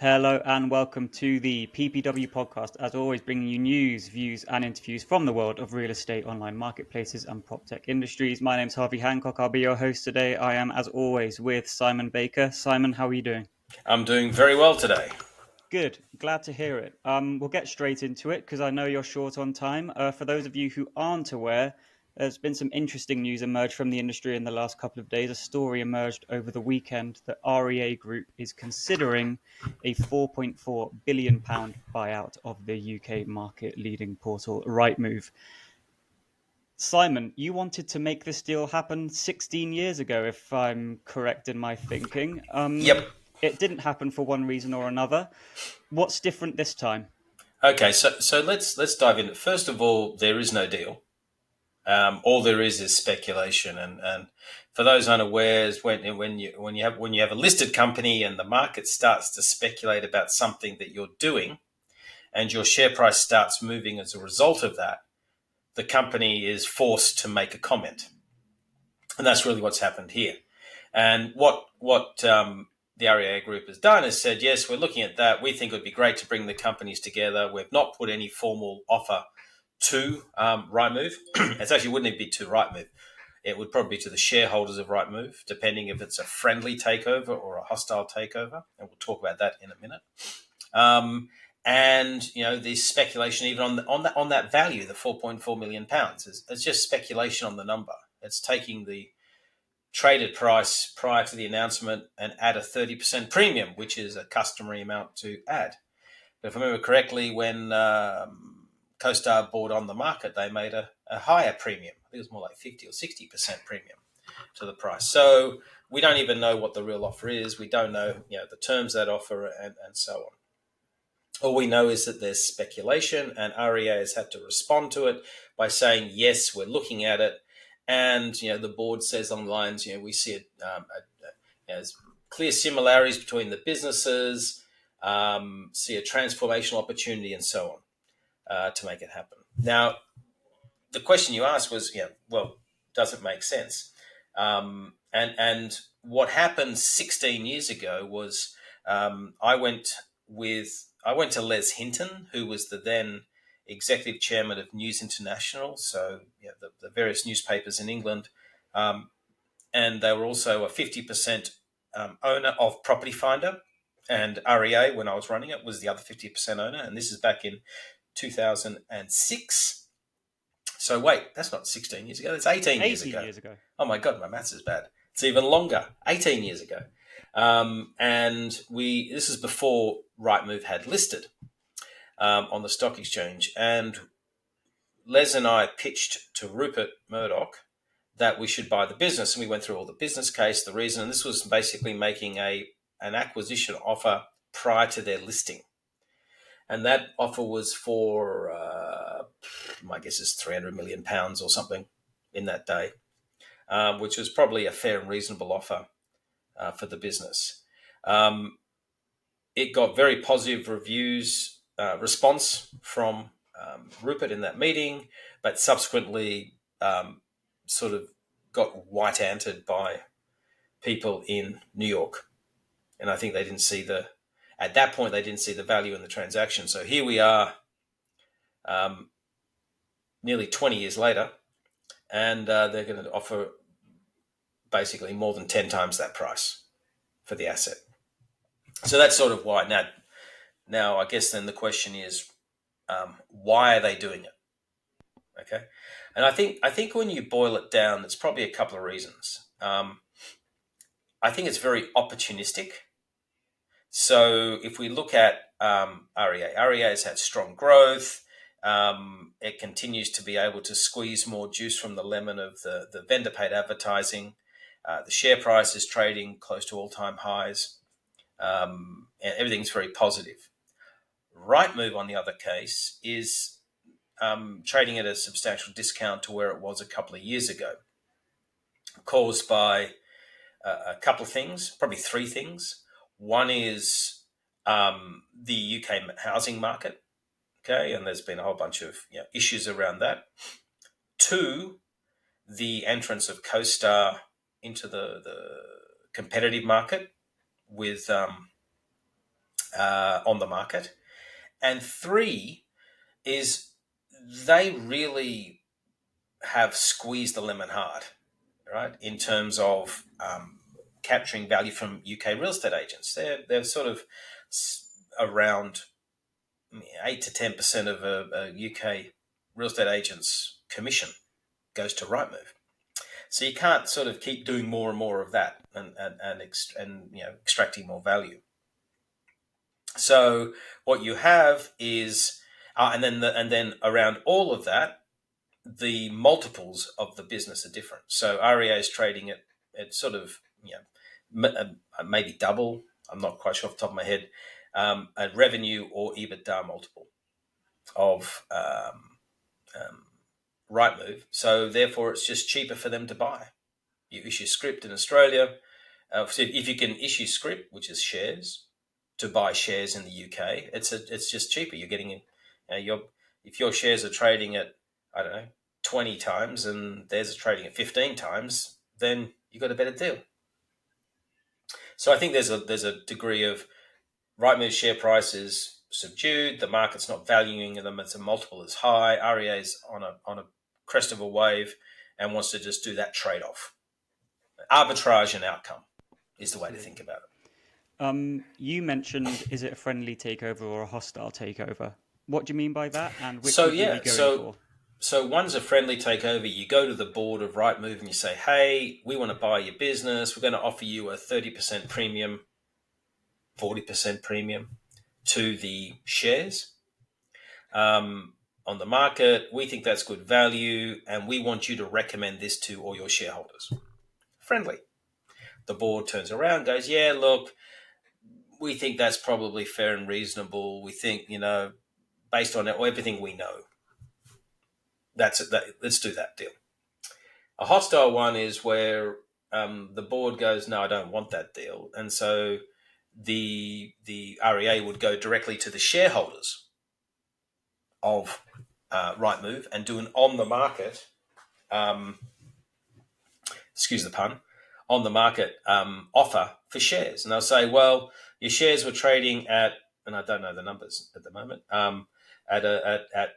Hello and welcome to the PPW podcast. As always, bringing you news, views, and interviews from the world of real estate, online marketplaces, and prop tech industries. My name's Harvey Hancock. I'll be your host today. I am, as always, with Simon Baker. Simon, how are you doing? I'm doing very well today. Good. Glad to hear it. We'll get straight into it because I know you're short on time. For those of you who aren't aware, there's been some interesting news emerged from the industry in the last couple of days. A story emerged over the weekend that REA Group is considering a £4.4 billion buyout of the UK market leading portal Rightmove. Simon, you wanted to make this deal happen 16 years ago, if I'm correct in my thinking. Yep. It didn't happen for one reason or another. What's different this time? Okay, so let's dive in. First of all, there is no deal. All there is speculation, and for those unawares, when you have a listed company and the market starts to speculate about something that you're doing, and your share price starts moving as a result of that, the company is forced to make a comment, and that's really what's happened here. And what the REA Group has done is said, yes, we're looking at that. We think it would be great to bring the companies together. We've not put any formal offer to Rightmove. It actually wouldn't even be to Rightmove. It would probably be to the shareholders of Rightmove, depending if it's a friendly takeover or a hostile takeover. And we'll talk about that in a minute. And the speculation even on that value, the £4.4 million, it's just speculation on the number. It's taking the traded price prior to the announcement and add a 30% premium, which is a customary amount to add. But if I remember correctly, when CoStar bought on the market, they made a higher premium. I think it was more like 50 or 60% premium to the price. So we don't even know what the real offer is. We don't know, the terms of that offer and so on. All we know is that there's speculation, and REA has had to respond to it by saying, yes, we're looking at it. And, the board says on the lines, we see it as clear similarities between the businesses, see a transformational opportunity and so on to make it happen. Now, the question you asked was, well, does it make sense? And what happened 16 years ago was I went to Les Hinton, who was the then executive chairman of News International, so the various newspapers in England, and they were also a 50% owner of Property Finder, and REA, when I was running it, was the other 50% owner, and this is back in 2006. So wait, that's not 16 years ago, that's 18 years ago. 18 years ago. Oh my God, my maths is bad. It's even longer, 18 years ago. And this is before Rightmove had listed on the stock exchange. And Les and I pitched to Rupert Murdoch that we should buy the business. And we went through all the business case, the reason. And this was basically making an acquisition offer prior to their listing. And that offer was for, my guess is £300 million or something in that day, which was probably a fair and reasonable offer for the business. It got very positive response from Rupert in that meeting, but subsequently sort of got white-anted by people in New York. And I think at that point, they didn't see the value in the transaction. So here we are nearly 20 years later, and they're going to offer basically more than 10 times that price for the asset. So that's sort of why. Now I guess then the question is, why are they doing it? Okay, and I think when you boil it down, it's probably a couple of reasons. I think it's very opportunistic. So if we look at REA has had strong growth. It continues to be able to squeeze more juice from the lemon of the vendor-paid advertising. The share price is trading close to all-time highs. And everything's very positive. Rightmove, on the other case, is trading at a substantial discount to where it was a couple of years ago, caused by a couple of things, probably three things. One is the UK housing market, okay, and there's been a whole bunch of issues around that. Two, the entrance of CoStar into the competitive market with on the market. And 3 is they really have squeezed the lemon hard, right, in terms of capturing value from UK real estate agents. They're sort of around 8 to 10% of a UK real estate agent's commission goes to Rightmove. So you can't sort of keep doing more and more of that and extracting more value. So what you have is, and then around all of that, the multiples of the business are different. So REA is trading at sort of maybe double. I'm not quite sure off the top of my head, a revenue or EBITDA multiple of Rightmove. So therefore, it's just cheaper for them to buy. You issue script in Australia. So if you can issue script, which is shares, to buy shares in the UK, it's just cheaper. You're getting if your shares are trading at, I don't know, 20 times and theirs are trading at 15 times, then you got a better deal. So I think there's a degree of Rightmove share price is subdued. The market's not valuing them as a multiple is high. REA is on a crest of a wave and wants to just do that trade-off. Arbitrage and outcome is the way to think about it. You mentioned, is it a friendly takeover or a hostile takeover? What do you mean by that? And which So would you be going for? So one's a friendly takeover. You go to the board of Rightmove and you say, hey, we want to buy your business. We're going to offer you a 30% premium, 40% premium to the shares on the market. We think that's good value and we want you to recommend this to all your shareholders. Friendly. The board turns around, goes, yeah, look, we think that's probably fair and reasonable. We think, based on everything we know, let's do that deal. A hostile one is where the board goes, no, I don't want that deal. And so the REA would go directly to the shareholders of Rightmove and do an on-the-market, excuse the pun, on-the-market offer for shares. And they'll say, well, your shares were trading at, and I don't know the numbers at the moment, at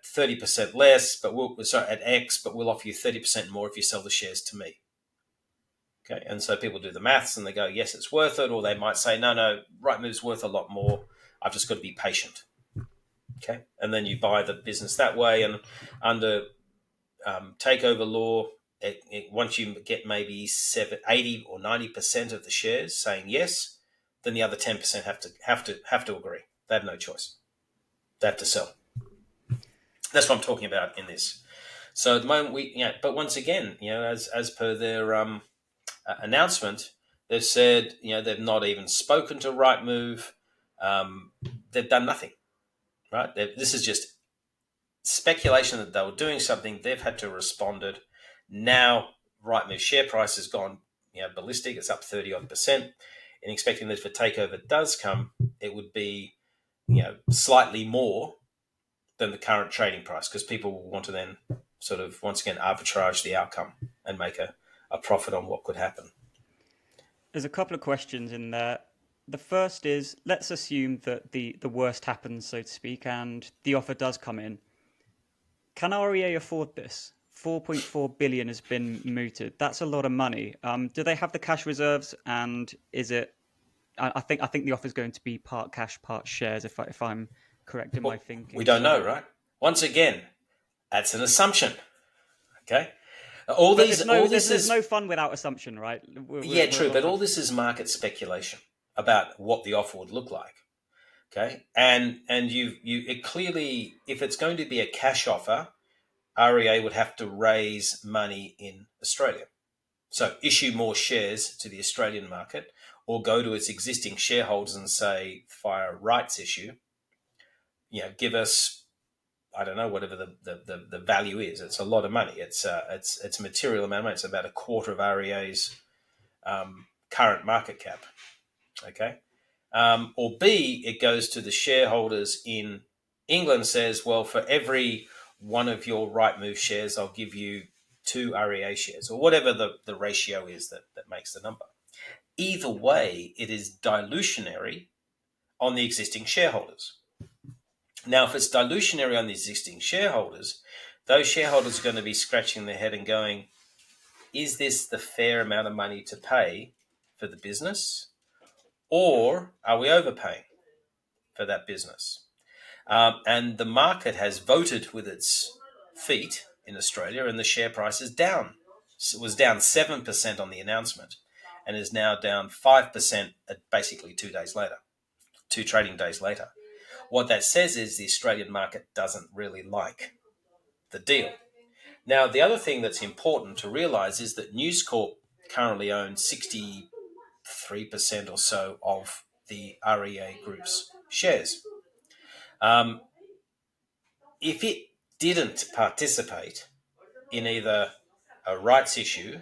30% less, but at X, but we'll offer you 30% more if you sell the shares to me. Okay, and so people do the maths and they go, yes, it's worth it, or they might say, no, Rightmove's worth a lot more. I've just got to be patient. Okay, and then you buy the business that way, and under takeover law, once you get maybe 80 or 90% of the shares saying yes, then the other 10% have to agree. They have no choice. They have to sell. That's what I'm talking about in this. So at the moment, but once again, as per their announcement, they've said, they've not even spoken to Rightmove. They've done nothing, right? This is just speculation that they were doing something. They've had to respond it. Now, Rightmove share price has gone, ballistic. It's up 30-odd%. And expecting that if a takeover does come, it would be, slightly more than the current trading price, because people will want to then sort of once again arbitrage the outcome and make a profit on what could happen. There's a couple of questions in there. The first is, let's assume that the worst happens, so to speak, and the offer does come in. Can REA afford this? 4.4 billion has been mooted. That's a lot of money. Do they have the cash reserves? And is it? I think the offer is going to be part cash, part shares. If I'm correct in my thinking, we don't know, right? Once again, that's an assumption. Okay. There's no fun without assumption, right? True. But all this is market speculation about what the offer would look like. Okay, and it clearly, if it's going to be a cash offer, REA would have to raise money in Australia. So issue more shares to the Australian market, or go to its existing shareholders and say, via a rights issue, give us, I don't know, whatever the value is. It's a lot of money. It's a material amount of money. It's about a quarter of REA's current market cap. Okay. Or B, it goes to the shareholders in England, says, well, for every one of your Rightmove shares, I'll give you 2 REA shares, or whatever the ratio is that makes the number. Either way, it is dilutionary on the existing shareholders. Now, if it's dilutionary on the existing shareholders, those shareholders are going to be scratching their head and going, is this the fair amount of money to pay for the business? Or are we overpaying for that business? And the market has voted with its feet in Australia, and the share price is down. It was down 7% on the announcement and is now down 5% at basically 2 days later, 2 trading days later. What that says is the Australian market doesn't really like the deal. Now, the other thing that's important to realise is that News Corp currently owns 63% or so of the REA Group's shares. If it didn't participate in either a rights issue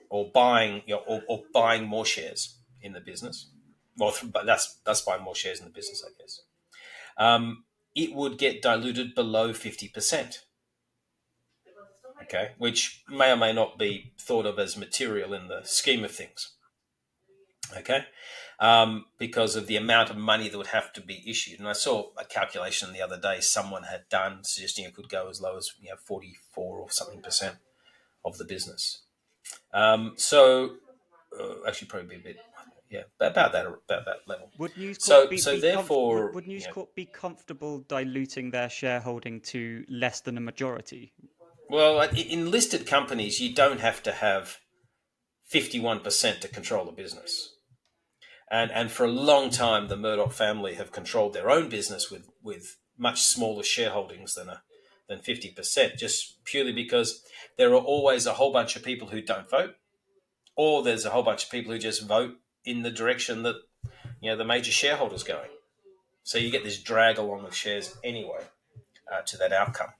or buying or buying more shares in the business, well, but that's buying more shares in the business, I guess. It would get diluted below 50%. Okay, which may or may not be thought of as material in the scheme of things. Okay, because of the amount of money that would have to be issued. And I saw a calculation the other day someone had done suggesting it could go as low as 44 or something percent of the business. Actually, probably be a bit, about that level. Would News Corp So therefore, would News Corp be comfortable diluting their shareholding to less than a majority? well, in listed companies, you don't have to have 51% to control a business. And for a long time, the Murdoch family have controlled their own business with much smaller shareholdings than 50%, just purely because there are always a whole bunch of people who don't vote, or there's a whole bunch of people who just vote in the direction that the major shareholders going. So you get this drag along with shares anyway to that outcome.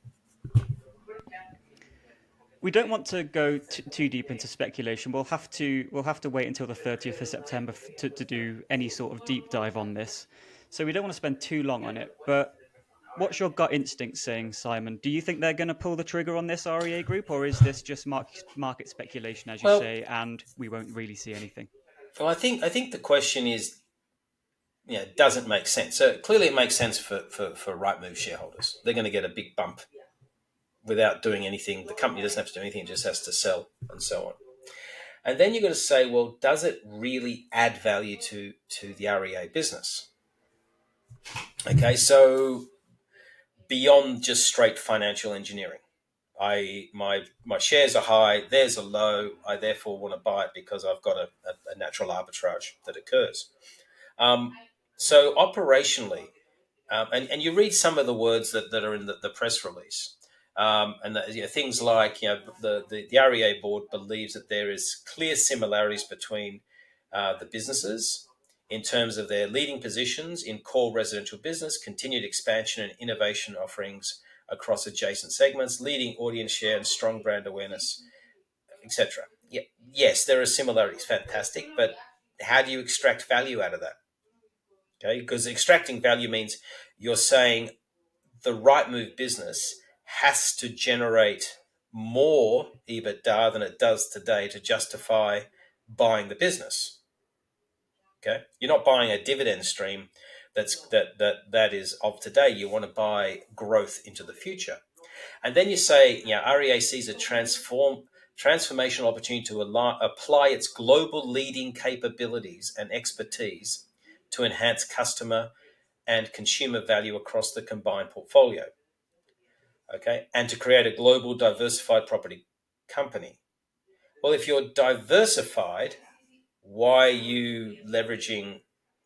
We don't want to go too deep into speculation. We'll have to wait until the 30th of September to do any sort of deep dive on this. So we don't want to spend too long on it. But what's your gut instinct saying, Simon? Do you think they're going to pull the trigger on this REA Group, or is this just market speculation, as you Well, say, and we won't really see anything? I think the question is, does it make sense? So clearly, it makes sense for Rightmove shareholders. They're going to get a big bump without doing anything. The company doesn't have to do anything; it just has to sell and so on. And then you've got to say, well, does it really add value to the REA business? Okay, so beyond just straight financial engineering, my shares are high, theirs are low. I therefore want to buy it because I've got a natural arbitrage that occurs. So operationally, and you read some of the words that are in the press release. Things like the REA board believes that there is clear similarities between the businesses in terms of their leading positions in core residential business, continued expansion and innovation offerings across adjacent segments, leading audience share and strong brand awareness, etc. Yeah, yes, there are similarities, fantastic, but how do you extract value out of that? Okay, because extracting value means you're saying the Rightmove business has to generate more EBITDA than it does today to justify buying the business. Okay, you're not buying a dividend stream that is of today. You want to buy growth into the future, and then you say, REA sees a transformational opportunity to apply its global leading capabilities and expertise to enhance customer and consumer value across the combined portfolio. Okay, and to create a global diversified property company. Well, if you're diversified, why are you leveraging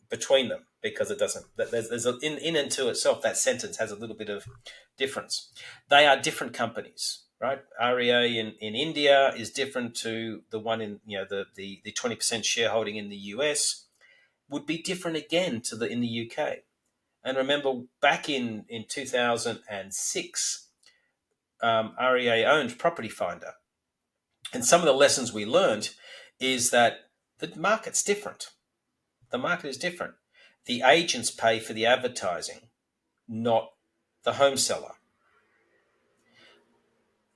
between them? Because it doesn't. There's in and to itself, that sentence has a little bit of difference. They are different companies, right? REA in India is different to the one in the 20% shareholding in the US would be different again to the in the UK. And remember, back in 2006, REA owned Property Finder. And some of the lessons we learned is that the market's different. The market is different. The agents pay for the advertising, not the home seller.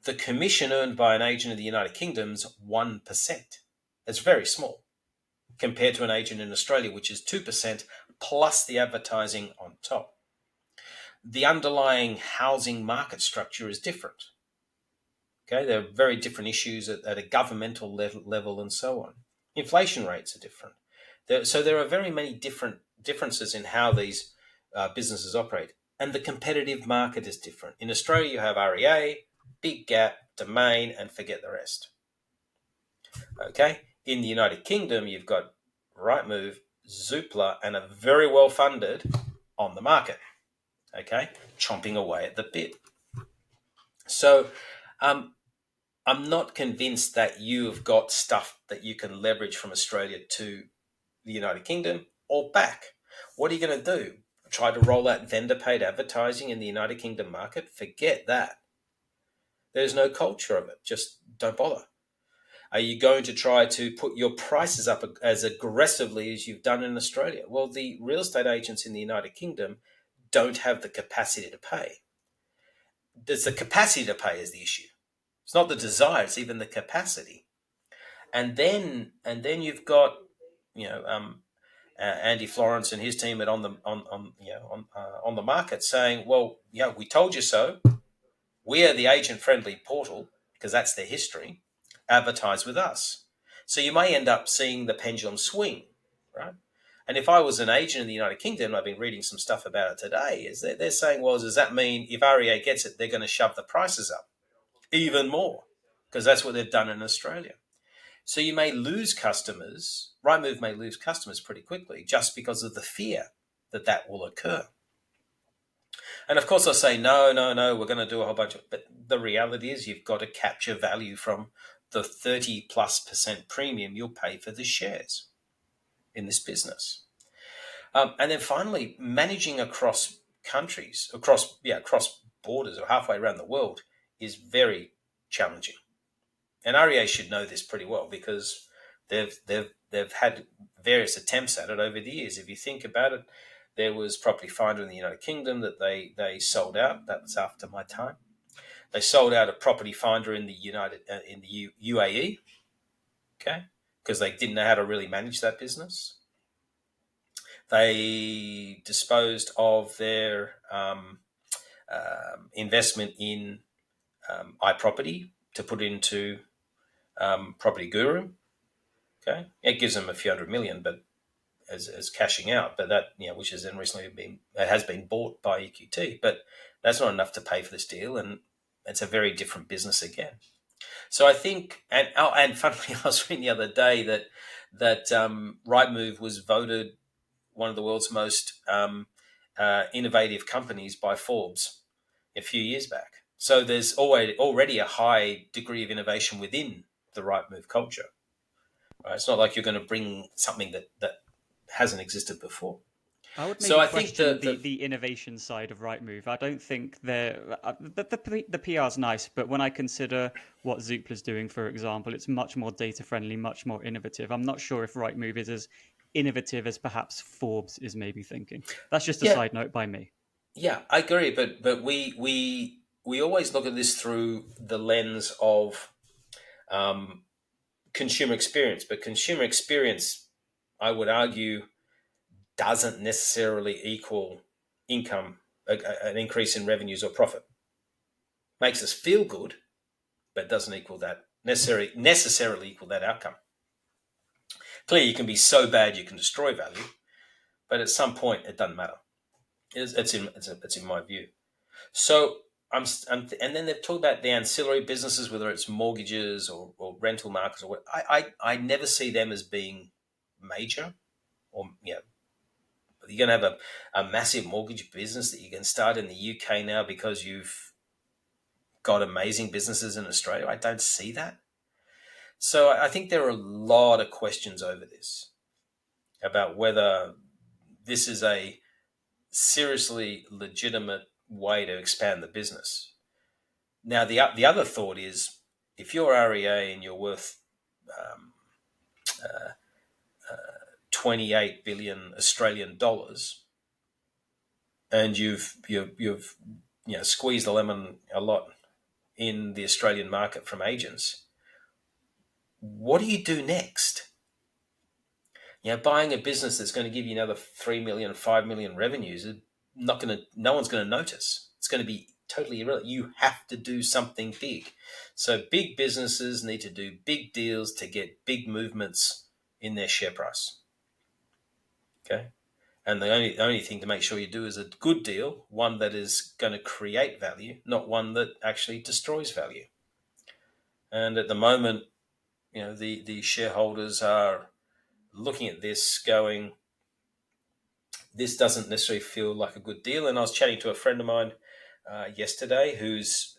The commission earned by an agent in the United Kingdom is 1%. It's very small. compared to an agent in Australia, which is 2% plus the advertising on top. The underlying housing market structure is different. Okay, there are very different issues at a governmental level and so on. Inflation rates are different. So there are very many differences in how these businesses operate. And the competitive market is different. In Australia, you have REA, Big Gap, Domain, and forget the rest. Okay, in the United Kingdom, you've got Rightmove, Zoopla, and a very well funded on the market. Okay, chomping away at the bit. So, I'm not convinced that you have got stuff that you can leverage from Australia to the United Kingdom or back. What are you going to do? Try to roll out vendor paid advertising in the United Kingdom market? Forget that. There's no culture of it. Just don't bother. Are you going to try to put your prices up as aggressively as you've done in Australia? Well, the real estate agents in the United Kingdom don't have the capacity to pay. There's the capacity to pay is the issue. It's not the desire; it's even the capacity. And then you've got Andy Florence and his team at on the market saying, well, we told you so. We are the agent friendly portal because that's their history. Advertise with us. So you may end up seeing the pendulum swing, right? And if I was an agent in the United Kingdom, I've been reading some stuff about it today, is that they're saying, well, does that mean if REA gets it, they're going to shove the prices up even more? Because that's what they've done in Australia. So you may lose customers. Rightmove may lose customers pretty quickly just because of the fear that that will occur. And of course, I say, no, we're going to do a whole bunch of, but the reality is you've got to capture value from the 30+% premium you'll pay for the shares in this business. And then finally, managing across countries, across borders or halfway around the world is very challenging. And REA should know this pretty well because they've had various attempts at it over the years. If you think about it, there was Property Finder in the United Kingdom that they sold out. That was after my time. They sold out a Property Finder in the UAE, okay, because they didn't know how to really manage that business. They disposed of their investment in iProperty to put into Property Guru. Okay, it gives them a few hundred million, but as cashing out, but that which has then recently been bought by EQT, but that's not enough to pay for this deal, and it's a very different business again. So I think, and funnily, I was reading the other day that Rightmove was voted one of the world's most innovative companies by Forbes a few years back. So there's already a high degree of innovation within the Rightmove culture. Right? It's not like you're going to bring something that hasn't existed before. I would So maybe I think question the innovation side of Rightmove. I don't think the PR is nice, but when I consider what Zoopla's doing, for example, it's much more data friendly, much more innovative. I'm not sure if Rightmove is as innovative as perhaps Forbes is maybe thinking. That's just a yeah, side note by me. yeah, I agree. But we always look at this through the lens of consumer experience. But consumer experience, I would argue, doesn't necessarily equal income, an increase in revenues or profit. Makes us feel good, but doesn't equal that necessarily equal that outcome. Clearly, you can be so bad you can destroy value, but at some point it doesn't matter. It's in my view. So and then they've talked about the ancillary businesses, whether it's mortgages or rental markets or what. I never see them as being major, or you're going to have a massive mortgage business that you can start in the UK now because you've got amazing businesses in Australia. I don't see that. So I think there are a lot of questions over this about whether this is a seriously legitimate way to expand the business. Now, the other thought is if you're REA and you're worth 28 billion Australian dollars, and you've squeezed the lemon a lot in the Australian market from agents, what do you do next? Buying a business that's going to give you another 3 million, 5 million revenues, no one's going to notice. It's going to be totally irrelevant. You have to do something big. So big businesses need to do big deals to get big movements in their share price. Okay. And the only thing to make sure you do is a good deal, one that is going to create value, not one that actually destroys value. And at the moment, the shareholders are looking at this going, this doesn't necessarily feel like a good deal. And I was chatting to a friend of mine yesterday who's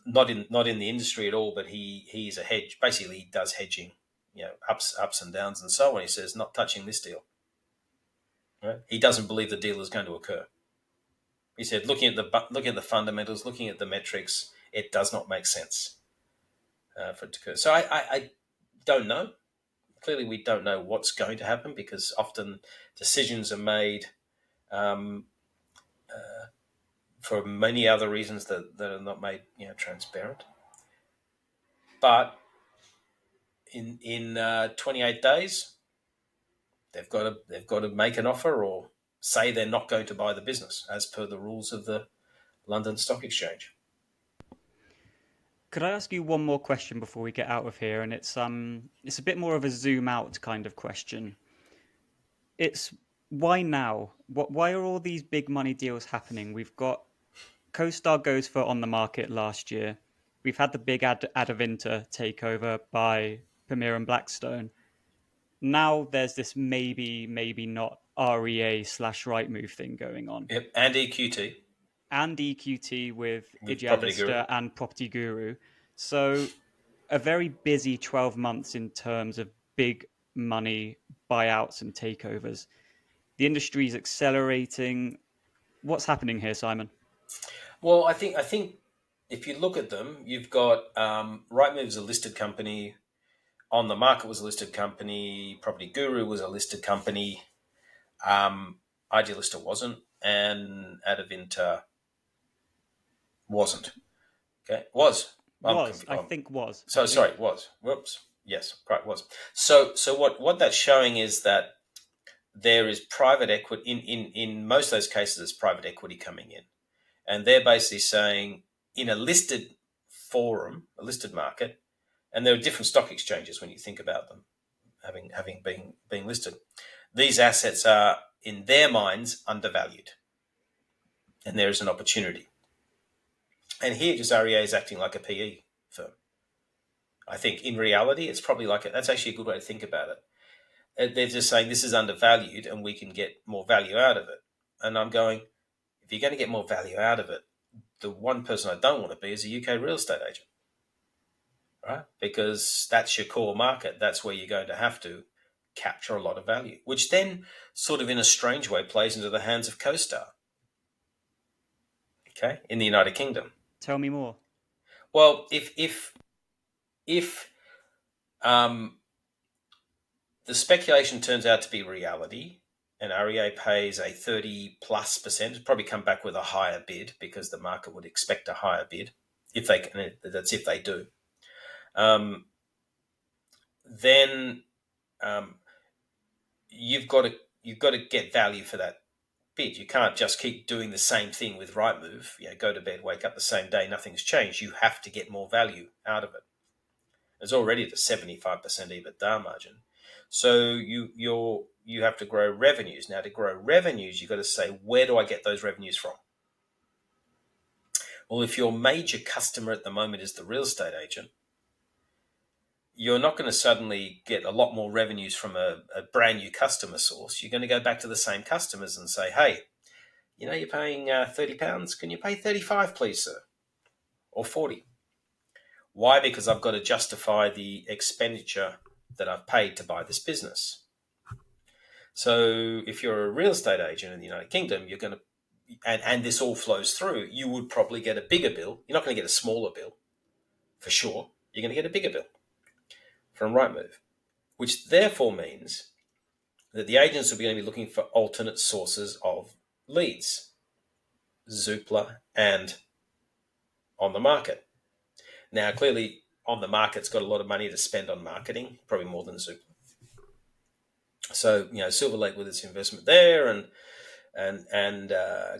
not in the industry at all, but he's a hedge. Basically, he does hedging, ups and downs and so on. He says, not touching this deal. Right? He doesn't believe the deal is going to occur. He said, looking at the fundamentals, looking at the metrics, it does not make sense for it to occur. So I don't know. Clearly, we don't know what's going to happen because often decisions are made for many other reasons that are not made transparent. But in 28 days, they've got to make an offer or say they're not going to buy the business as per the rules of the London Stock Exchange. Could I ask you one more question before we get out of here? And it's a bit more of a zoom out kind of question. It's why now? Why are all these big money deals happening? We've got CoStar goes for on the market last year. We've had the big Adevinta takeover by Premier and Blackstone. Now there's this maybe not REA/Rightmove thing going on. Yep, and EQT. And EQT with Property Guru. Idealista and Property Guru. So a very busy 12 months in terms of big money buyouts and takeovers. The industry is accelerating. What's happening here, Simon? Well, I think if you look at them, you've got Rightmove's a listed company. On the Market was a listed company. Property Guru was a listed company. Idealista wasn't, and Adevinta wasn't. Okay, was. I think was. So sorry, was. Whoops. Yes, right, was. So what that's showing is that there is private equity in most of those cases. There's private equity coming in, and they're basically saying in a listed forum, a listed market, and there are different stock exchanges when you think about them having been listed. These assets are in their minds undervalued, and there is an opportunity. And here, just REA is acting like a PE firm. I think in reality, it's probably that's actually a good way to think about it. They're just saying this is undervalued and we can get more value out of it. And I'm going, if you're going to get more value out of it, the one person I don't want to be is a UK real estate agent, right? Because that's your core market. That's where you're going to have to capture a lot of value, which then sort of in a strange way plays into the hands of CoStar, okay, in the United Kingdom. Tell me more. Well, if the speculation turns out to be reality and REA pays a 30+%, probably come back with a higher bid because the market would expect a higher bid if they can. That's if they do. Then you've got to get value for that bid. You can't just keep doing the same thing with Rightmove. Go to bed, wake up the same day, nothing's changed. You have to get more value out of it. It's already at a 75% EBITDA margin. So you have to grow revenues. Now, to grow revenues, you've got to say, where do I get those revenues from? Well, if your major customer at the moment is the real estate agent, you're not going to suddenly get a lot more revenues from a brand new customer source. You're going to go back to the same customers and say, hey, you're paying £30. Can you pay 35, please, sir? Or 40? Why? Because I've got to justify the expenditure that I've paid to buy this business. So if you're a real estate agent in the United Kingdom, you're going to, and this all flows through, you would probably get a bigger bill. You're not going to get a smaller bill, for sure. You're going to get a bigger bill from Rightmove, which therefore means that the agents will be going to be looking for alternate sources of leads, Zoopla and on the market. Now, clearly, on the market's got a lot of money to spend on marketing, probably more than Zoopla. So Silver Lake with its investment there, and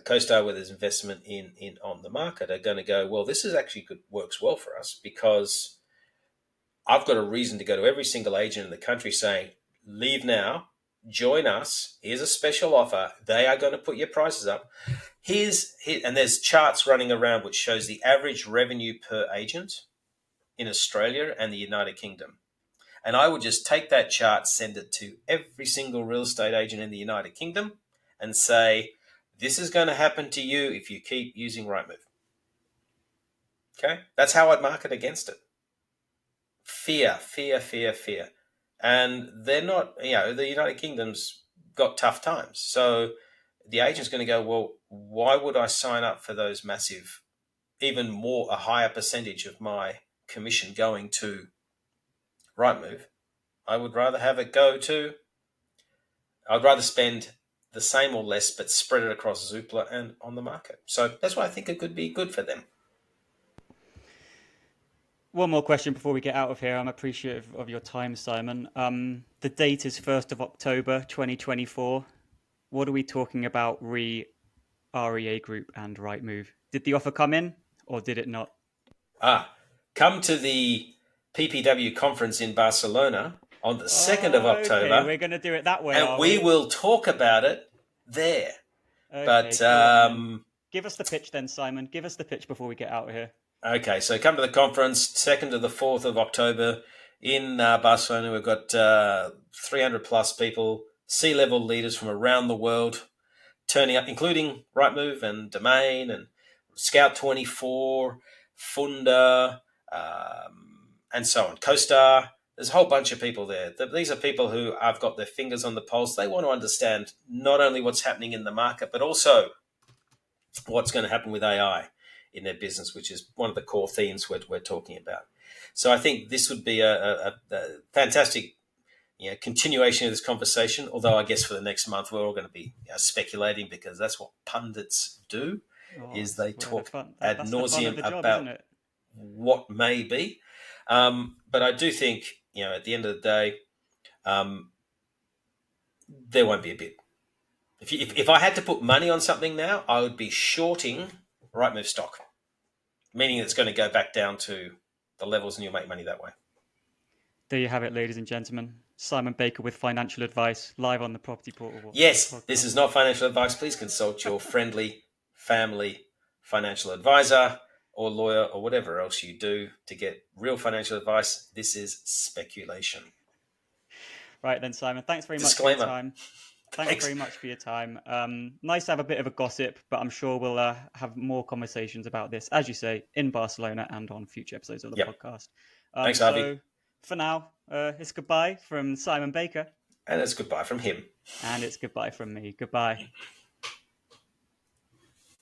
CoStar with its investment in on the market are going to go, well, this is actually good, works well for us, because I've got a reason to go to every single agent in the country saying, leave now, join us. Here's a special offer. They are going to put your prices up. And there's charts running around which shows the average revenue per agent in Australia and the United Kingdom. And I would just take that chart, send it to every single real estate agent in the United Kingdom, and say, this is going to happen to you if you keep using Rightmove. Okay? That's how I'd market against it. Fear, fear, fear, fear. And they're not, the United Kingdom's got tough times. So the agent's going to go, well, why would I sign up for those massive, even more, a higher percentage of my commission going to Rightmove? I would rather have it go to, I'd rather spend the same or less, but spread it across Zoopla and on the market. So that's why I think it could be good for them. One more question before we get out of here. I'm appreciative of your time, Simon. The date is 1st of October 2024. What are we talking about REA Group and Rightmove? Did the offer come in or did it not? Come to the PPW conference in Barcelona on the 2nd of October. Okay, we're going to do it that way, and we will talk about it there. Okay, but go on, give us the pitch then, Simon. Give us the pitch before we get out of here. Okay, so come to the conference 2nd to the 4th of October in Barcelona. We've got 300 plus people, C-level leaders from around the world turning up, including Rightmove and Domain and Scout24, Funda, and so on. CoStar. There's a whole bunch of people there. These are people who have got their fingers on the pulse. They want to understand not only what's happening in the market, but also what's going to happen with AI in their business, which is one of the core themes we're talking about. So I think this would be a fantastic continuation of this conversation, although I guess for the next month we're all going to be speculating, because that's what pundits do, is they talk ad nauseum about what may be. But I do think, at the end of the day, there won't be a bid. If I had to put money on something now, I would be shorting Rightmove stock, meaning it's going to go back down to the levels and you'll make money that way. There you have it, ladies and gentlemen. Simon Baker with financial advice, live on the Property Portal. Yes, this is not financial advice. Please consult your friendly family financial advisor or lawyer or whatever else you do to get real financial advice. This is speculation. Right then, Simon. Thanks very much for your time. Thanks very much for your time. Nice to have a bit of a gossip, but I'm sure we'll have more conversations about this, as you say, in Barcelona and on future episodes of the podcast. Thanks, Harvey. So for now, it's goodbye from Simon Baker. And it's goodbye from him. And it's goodbye from me. Goodbye.